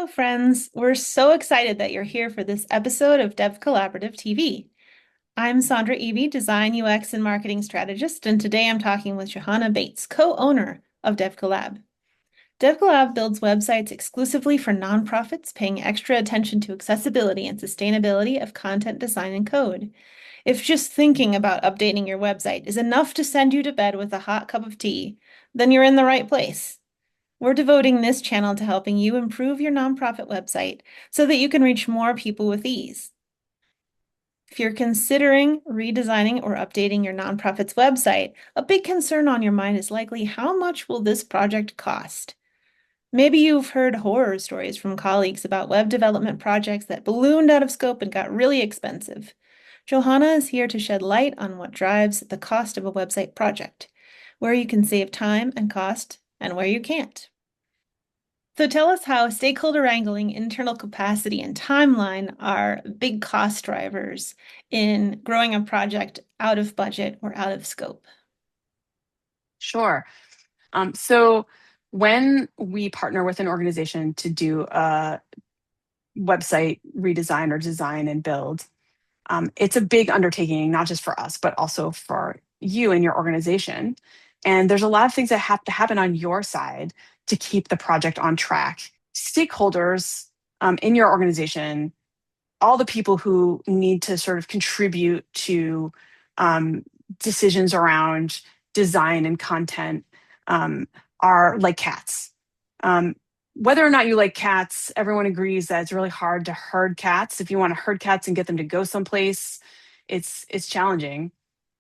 friends. We're so excited that you're here for this episode of Dev Collaborative TV. I'm Sandra Eby, Design, UX, and Marketing Strategist, and today I'm talking with Johanna Bates, co-owner of DevCollab. DevCollab builds websites exclusively for nonprofits, paying extra attention to accessibility and sustainability of content design and code. If just thinking about updating your website is enough to send you to bed with a hot cup of tea, then you're in the right place. We're devoting this channel to helping you improve your nonprofit website so that you can reach more people with ease. If you're considering redesigning or updating your nonprofit's website, a big concern on your mind is likely how much will this project cost? Maybe you've heard horror stories from colleagues about web development projects that ballooned out of scope and got really expensive. Johanna is here to shed light on what drives the cost of a website project, where you can save time and cost, and where you can't. So tell us how stakeholder wrangling, internal capacity, and timeline are big cost drivers in growing a project out of budget or out of scope. Sure. So when we partner with an organization to do a website redesign or design and build, it's a big undertaking, not just for us, but also for you and your organization. And there's a lot of things that have to happen on your side to keep the project on track. Stakeholders in your organization, all the people who need to sort of contribute to decisions around design and content are like cats. Whether or not you like cats, everyone agrees that it's really hard to herd cats. If you want to herd cats and get them to go someplace, it's challenging.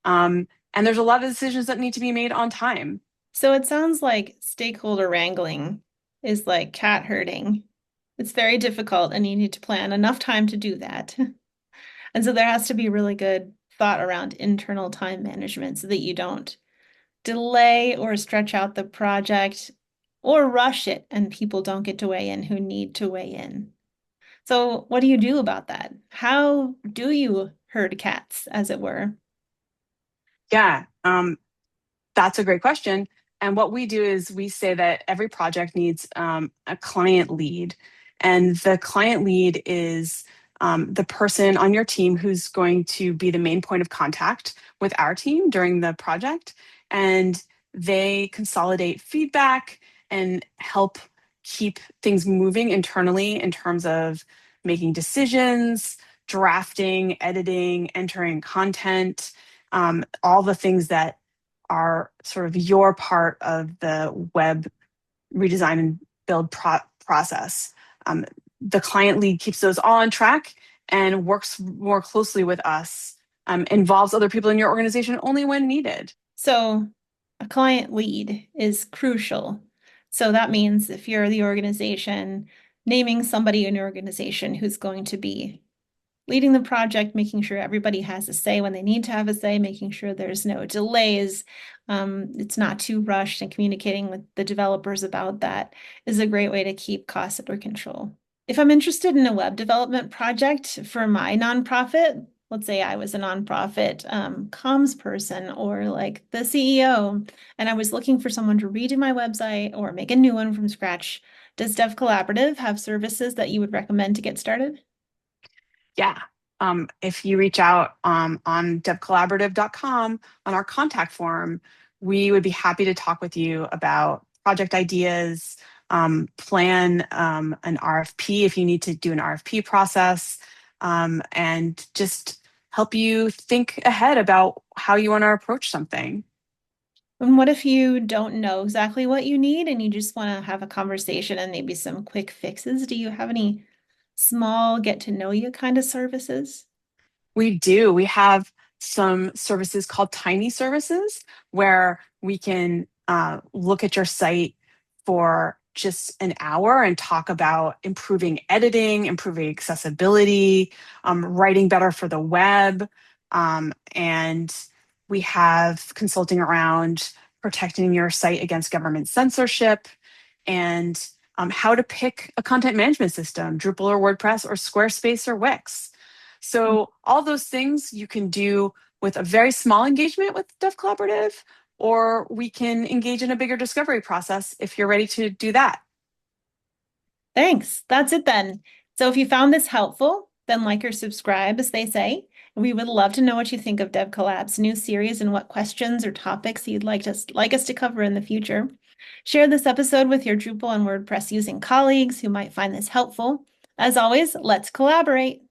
And there's a lot of decisions that need to be made on time. So it sounds like stakeholder wrangling is like cat herding. It's very difficult, and you need to plan enough time to do that. And so there has to be really good thought around internal time management so that you don't delay or stretch out the project or rush it and people don't get to weigh in who need to weigh in. So what do you do about that? How do you herd cats, as it were? Yeah, that's a great question. And what we do is we say that every project needs a client lead. And the client lead is the person on your team who's going to be the main point of contact with our team during the project. And they consolidate feedback and help keep things moving internally in terms of making decisions, drafting, editing, entering content, all the things that are sort of your part of the web redesign and build process. The client lead keeps those all on track and works more closely with us, involves other people in your organization only when needed. So a client lead is crucial. So that means if you're the organization, naming somebody in your organization who's going to be leading the project, making sure everybody has a say when they need to have a say, making sure there's no delays, it's not too rushed, and communicating with the developers about that is a great way to keep costs under control. If I'm interested in a web development project for my nonprofit, let's say I was a nonprofit comms person or like the CEO, and I was looking for someone to redo my website or make a new one from scratch, does Dev Collaborative have services that you would recommend to get started? Yeah. If you reach out on devcollaborative.com on our contact form, we would be happy to talk with you about project ideas, plan an RFP if you need to do an RFP process, and just help you think ahead about how you want to approach something. And what if you don't know exactly what you need and you just want to have a conversation and maybe some quick fixes? Do you have any small get to know you kind of services? We do. We have some services called tiny services where we can look at your site for just an hour and talk about improving editing, improving accessibility, writing better for the web. And we have consulting around protecting your site against government censorship and how to pick a content management system, Drupal or WordPress or Squarespace or Wix. So all those things you can do with a very small engagement with Dev Collaborative, or we can engage in a bigger discovery process if you're ready to do that. Thanks. That's it then. So if you found this helpful, then like or subscribe, as they say. We would love to know what you think of DevCollab's new series and what questions or topics you'd like us to cover in the future. Share this episode with your Drupal and WordPress using colleagues who might find this helpful. As always, let's collaborate.